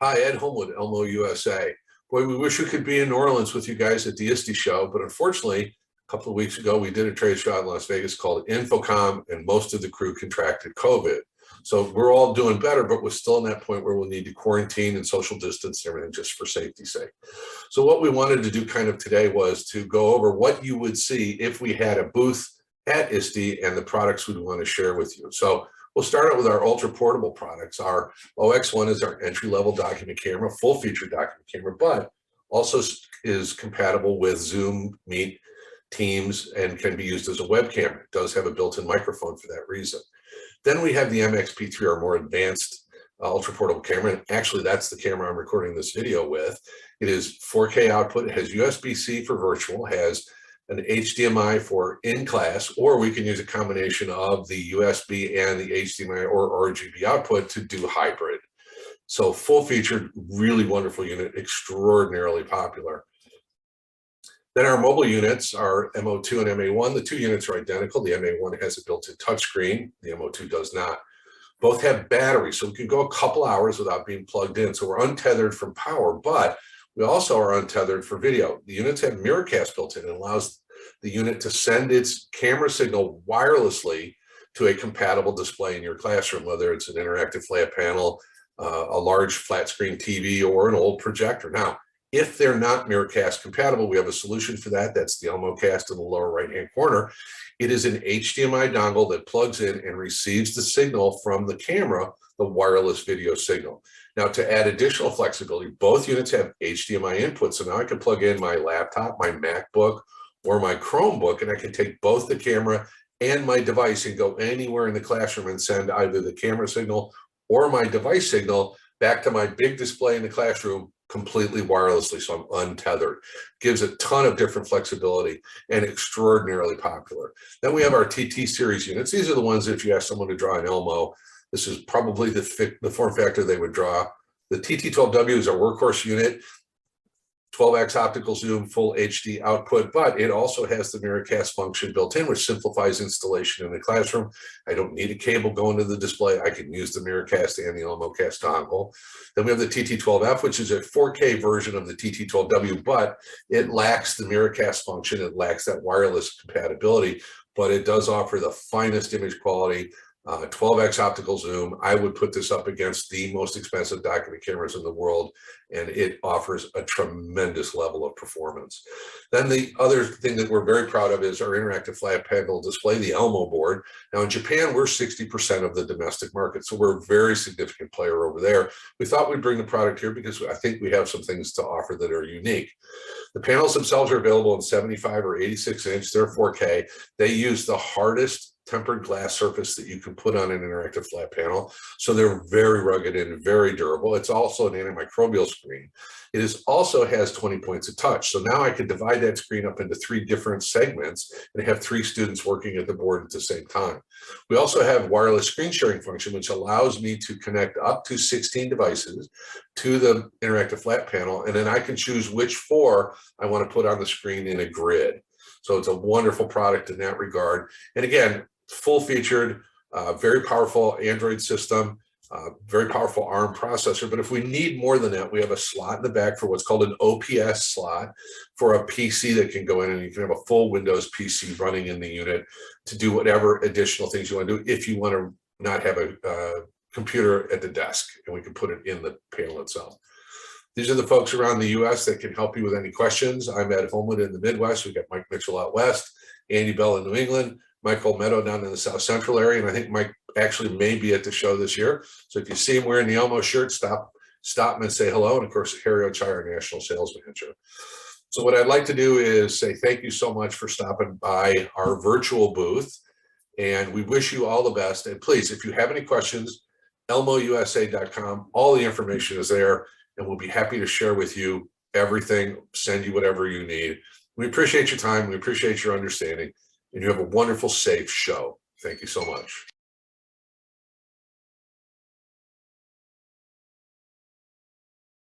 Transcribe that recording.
Hi, Ed Homewood, ELMO USA. Boy, we wish we could be in New Orleans with you guys at the ISTE show, but unfortunately, a couple of weeks ago, we did a trade show in Las Vegas called InfoComm, and most of the crew contracted COVID. So we're all doing better, but we're still in that point where we'll need to quarantine and social distance and everything just for safety's sake. So what we wanted to do kind of today was to go over what you would see if we had a booth at ISTE and the products we'd want to share with you. So we'll start out with our ultra portable products. Our OX1 is our entry-level document camera, full-feature document camera, but also is compatible with Zoom, Meet, Teams, and can be used as a web camera. It does have a built-in microphone for that reason. Then we have the MXP3, our more advanced ultra portable camera, and actually that's the camera I'm recording this video with. It is 4K output, it has USB-C for virtual, has an HDMI for in-class, or we can use a combination of the USB and the HDMI or RGB output to do hybrid. So full-featured, really wonderful unit, extraordinarily popular. Then our mobile units are MO2 and MA1. The two units are identical. The MA1 has a built-in touchscreen. The MO2 does not. Both have batteries, so we can go a couple hours without being plugged in. So we're untethered from power, but we also are untethered for video. The units have Miracast built in and allows the unit to send its camera signal wirelessly to a compatible display in your classroom, whether it's an interactive flat panel, a large flat screen TV, or an old projector. Now, if they're not Miracast compatible, we have a solution for that. That's the ELMOcast in the lower right-hand corner. It is an HDMI dongle that plugs in and receives the signal from the camera, the wireless video signal. Now, to add additional flexibility, both units have HDMI input. So now I can plug in my laptop, my MacBook, or my Chromebook, and I can take both the camera and my device and go anywhere in the classroom and send either the camera signal or my device signal back to my big display in the classroom completely wirelessly, so I'm untethered. Gives a ton of different flexibility and extraordinarily popular. Then we have our TSeries units. These are the ones that if you ask someone to draw an ELMO, this is probably the form factor they would draw. The TT12W is our workhorse unit, 12x optical zoom, full HD output, but it also has the Miracast function built in, which simplifies installation in the classroom. I don't need a cable going to the display. I can use the Miracast and the ELMOcast dongle. Then we have the TT12F, which is a 4K version of the TT12W, but it lacks the Miracast function. It lacks that wireless compatibility, but it does offer the finest image quality, 12x optical zoom. I would put this up against the most expensive document cameras in the world, and it offers a tremendous level of performance. Then the other thing that we're very proud of is our interactive flat panel display, the ELMO board. Now in Japan, we're 60% of the domestic market, so we're a very significant player over there. We thought we'd bring the product here because I think we have some things to offer that are unique. The panels themselves are available in 75 or 86 inch. They're 4K. They use the hardest tempered glass surface that you can put on an interactive flat panel. So they're very rugged and very durable. It's also an antimicrobial screen. It also has 20 points of touch. So now I can divide that screen up into 3 different segments and have 3 students working at the board at the same time. We also have wireless screen sharing function, which allows me to connect up to 16 devices to the interactive flat panel. And then I can choose which 4 I want to put on the screen in a grid. So it's a wonderful product in that regard. And again, full featured, very powerful Android system, very powerful ARM processor. But if we need more than that, we have a slot in the back for what's called an OPS slot for a PC that can go in, and you can have a full Windows PC running in the unit to do whatever additional things you want to do if you want to not have a computer at the desk, and we can put it in the panel itself. These are the folks around the US that can help you with any questions. I'm Ed Homewood in the Midwest. We've got Mike Mitchell out west, Andy Bell in New England, Michael Meadow down in the South Central area, and I think Mike actually may be at the show this year. So if you see him wearing the ELMO shirt, stop him and say hello. And of course, Harry Ochai, our national sales manager. So what I'd like to do is say thank you so much for stopping by our virtual booth, and we wish you all the best. And please, if you have any questions, elmousa.com, all the information is there, and we'll be happy to share with you everything, send you whatever you need. We appreciate your time. We appreciate your understanding. And you have a wonderful, safe show. Thank you so much.